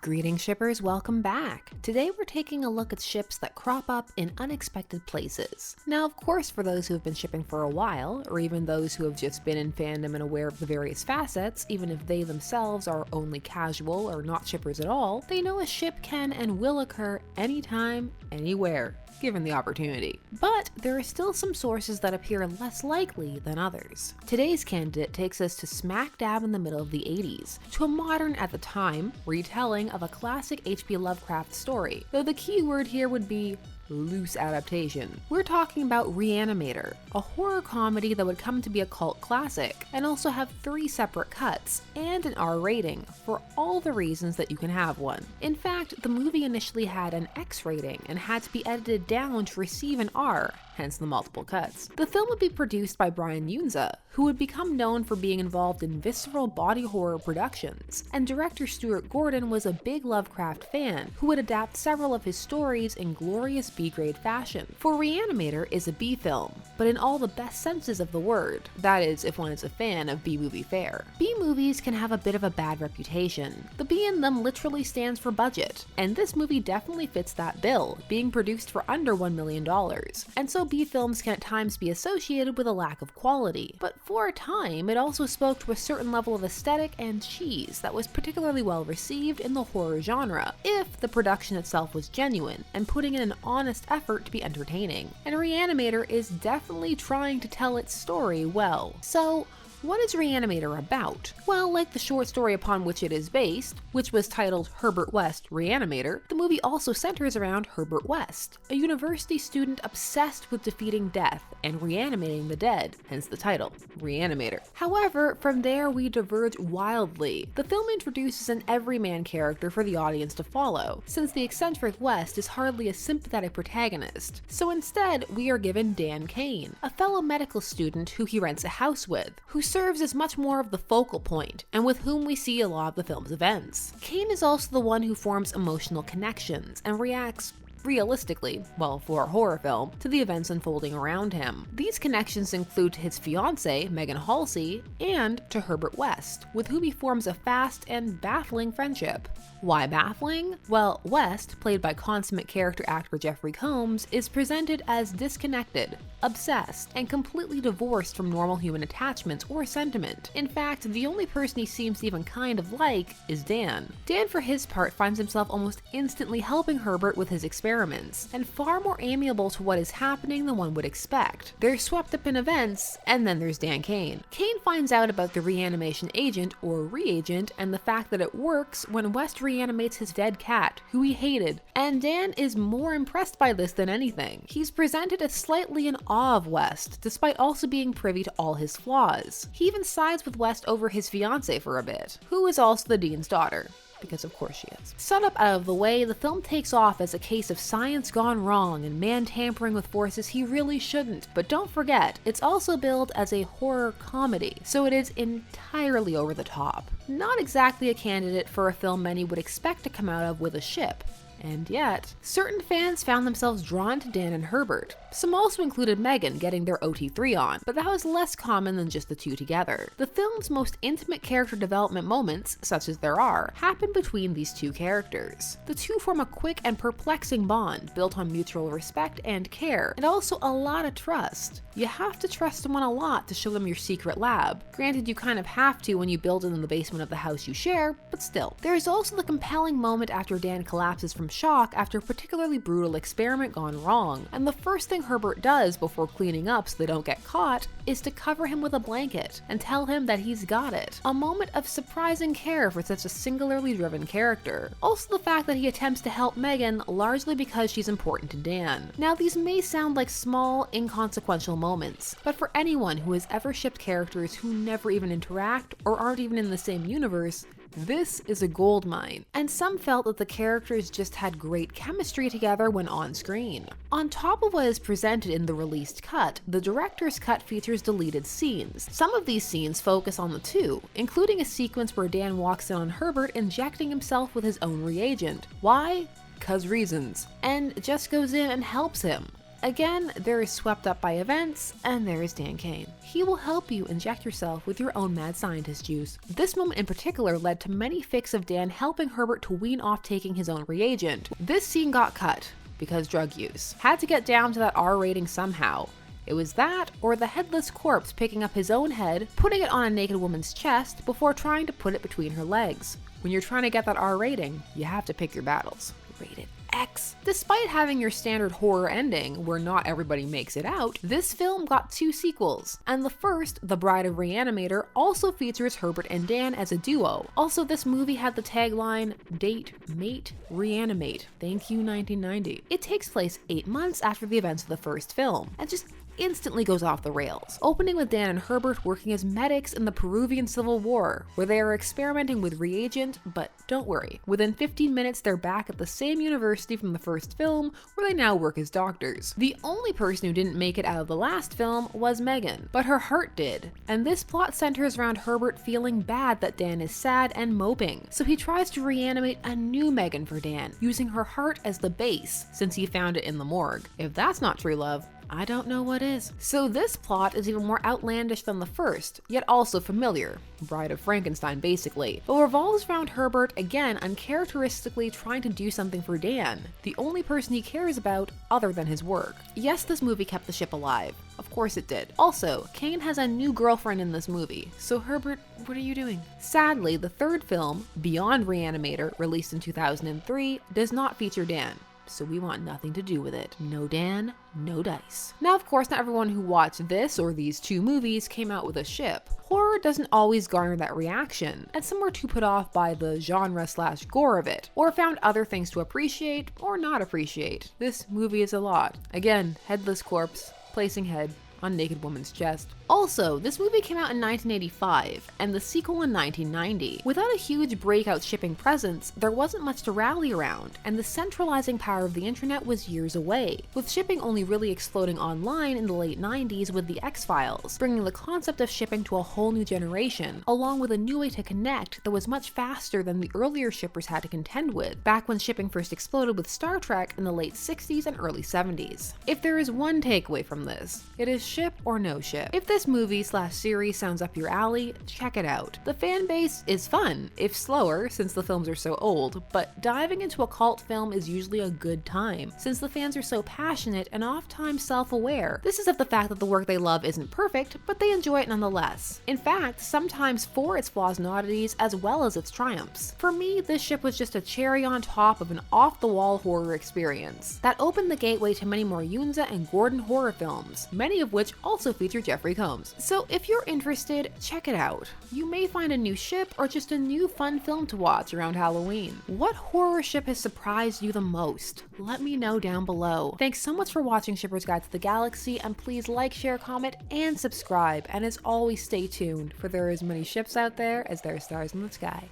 Greetings shippers, welcome back. Today we're taking a look at ships that crop up in unexpected places. Now of course for those who have been shipping for a while, or even those who have just been in fandom and aware of the various facets, even if they themselves are only casual or not shippers at all, they know a ship can and will occur anytime, anywhere, given the opportunity. But there are still some sources that appear less likely than others. Today's candidate takes us to smack dab in the middle of the 80s, to a modern, at the time, retelling of a classic H.P. Lovecraft story, though the key word here would be loose adaptation. We're talking about Re-Animator, a horror comedy that would come to be a cult classic, and also have 3 separate cuts, and an R rating, for all the reasons that you can have one. In fact, the movie initially had an X rating, and had to be edited down to receive an R, hence the multiple cuts. The film would be produced by Brian Yunza, who would become known for being involved in visceral body horror productions, and director Stuart Gordon was a big Lovecraft fan, who would adapt several of his stories in glorious B-grade fashion. For Re-Animator is a B film, but in all the best senses of the word, that is, if one is a fan of B-movie fare. B-movies can have a bit of a bad reputation. The B in them literally stands for budget, and this movie definitely fits that bill, being produced for under $1 million, and so B-films can at times be associated with a lack of quality, but for a time it also spoke to a certain level of aesthetic and cheese that was particularly well received in the horror genre, if the production itself was genuine and putting in an honest effort to be entertaining. And Re-Animator is definitely trying to tell its story well. So, what is Re-Animator about? Well, like the short story upon which it is based, which was titled Herbert West, Re-Animator, the movie also centers around Herbert West, a university student obsessed with defeating death and reanimating the dead, hence the title, Re-Animator. However, from there we diverge wildly. The film introduces an everyman character for the audience to follow, since the eccentric West is hardly a sympathetic protagonist. So instead, we are given Dan Cain, a fellow medical student who he rents a house with, who serves as much more of the focal point, and with whom we see a lot of the film's events. Cain is also the one who forms emotional connections and reacts realistically, well, for a horror film, to the events unfolding around him. These connections include to his fiancée, Megan Halsey, and to Herbert West, with whom he forms a fast and baffling friendship. Why baffling? Well, West, played by consummate character actor Jeffrey Combs, is presented as disconnected, obsessed, and completely divorced from normal human attachments or sentiment. In fact, the only person he seems to even kind of like is Dan. Dan, for his part, finds himself almost instantly helping Herbert with his experiments, and far more amiable to what is happening than one would expect. They're swept up in events, and then there's Dan Cain. Cain finds out about the reanimation agent, or reagent, and the fact that it works when West reanimates his dead cat, who he hated, and Dan is more impressed by this than anything. He's presented as slightly in awe of West, despite also being privy to all his flaws. He even sides with West over his fiancée for a bit, who is also the dean's daughter, because of course she is. Set up out of the way, the film takes off as a case of science gone wrong and man tampering with forces he really shouldn't. But don't forget, it's also billed as a horror comedy, so it is entirely over the top. Not exactly a candidate for a film many would expect to come out of with a ship. And yet, certain fans found themselves drawn to Dan and Herbert. Some also included Megan getting their OT3 on, but that was less common than just the two together. The film's most intimate character development moments, such as there are, happen between these two characters. The two form a quick and perplexing bond built on mutual respect and care, and also a lot of trust. You have to trust someone a lot to show them your secret lab. Granted, you kind of have to when you build it in the basement of the house you share, but still. There is also the compelling moment after Dan collapses from shock after a particularly brutal experiment gone wrong, and the first thing Herbert does before cleaning up so they don't get caught is to cover him with a blanket and tell him that he's got it. A moment of surprising care for such a singularly driven character. Also the fact that he attempts to help Megan largely because she's important to Dan. Now these may sound like small, inconsequential moments, but for anyone who has ever shipped characters who never even interact or aren't even in the same universe, this is a goldmine, and some felt that the characters just had great chemistry together when on screen. On top of what is presented in the released cut, the director's cut features deleted scenes. Some of these scenes focus on the two, including a sequence where Dan walks in on Herbert injecting himself with his own reagent. Why? 'Cause reasons. And just goes in and helps him. Again, there is Swept Up by Events, and there is Dan Cain. He will help you inject yourself with your own mad scientist juice. This moment in particular led to many fics of Dan helping Herbert to wean off taking his own reagent. This scene got cut because drug use. Had to get down to that R rating somehow. It was that, or the headless corpse picking up his own head, putting it on a naked woman's chest before trying to put it between her legs. When you're trying to get that R rating, you have to pick your battles. Rated X. Despite having your standard horror ending, where not everybody makes it out, this film got 2 sequels, and the first, The Bride of Re-Animator, also features Herbert and Dan as a duo. Also, this movie had the tagline, Date, Mate, Reanimate. Thank you, 1990. It takes place 8 months after the events of the first film, and just instantly goes off the rails, opening with Dan and Herbert working as medics in the Peruvian Civil War, where they are experimenting with reagent, but don't worry, within 15 minutes they're back at the same university from the first film, where they now work as doctors. The only person who didn't make it out of the last film was Megan, but her heart did, and this plot centers around Herbert feeling bad that Dan is sad and moping, so he tries to reanimate a new Megan for Dan, using her heart as the base, since he found it in the morgue. If that's not true love, I don't know what is. So this plot is even more outlandish than the first, yet also familiar. Bride of Frankenstein, basically, but revolves around Herbert, again uncharacteristically trying to do something for Dan, the only person he cares about other than his work. Yes, this movie kept the ship alive. Of course it did. Also, Cain has a new girlfriend in this movie, so Herbert, what are you doing? Sadly, the third film, Beyond Re-Animator, released in 2003, does not feature Dan. So we want nothing to do with it. No Dan, no dice. Now, of course, not everyone who watched this or these 2 movies came out with a ship. Horror doesn't always garner that reaction, and some were too put off by the genre/gore of it, or found other things to appreciate or not appreciate. This movie is a lot. Again, headless corpse, placing head on naked woman's chest. Also, this movie came out in 1985, and the sequel in 1990. Without a huge breakout shipping presence, there wasn't much to rally around, and the centralizing power of the internet was years away, with shipping only really exploding online in the late 90s with the X-Files, bringing the concept of shipping to a whole new generation, along with a new way to connect that was much faster than the earlier shippers had to contend with, back when shipping first exploded with Star Trek in the late 60s and early 70s. If there is one takeaway from this, it is ship or no ship. If this movie/series sounds up your alley, check it out. The fan base is fun, if slower since the films are so old, but diving into a cult film is usually a good time, since the fans are so passionate and oft-times self-aware. This is of the fact that the work they love isn't perfect, but they enjoy it nonetheless. In fact, sometimes for its flaws and oddities as well as its triumphs. For me, this ship was just a cherry on top of an off-the-wall horror experience that opened the gateway to many more Yunza and Gordon horror films, many of which also feature Jeffrey Combs. So if you're interested, check it out. You may find a new ship or just a new fun film to watch around Halloween. What horror ship has surprised you the most? Let me know down below. Thanks so much for watching Shipper's Guide to the Galaxy, and please like, share, comment, and subscribe. And as always, stay tuned, for there are as many ships out there as there are stars in the sky.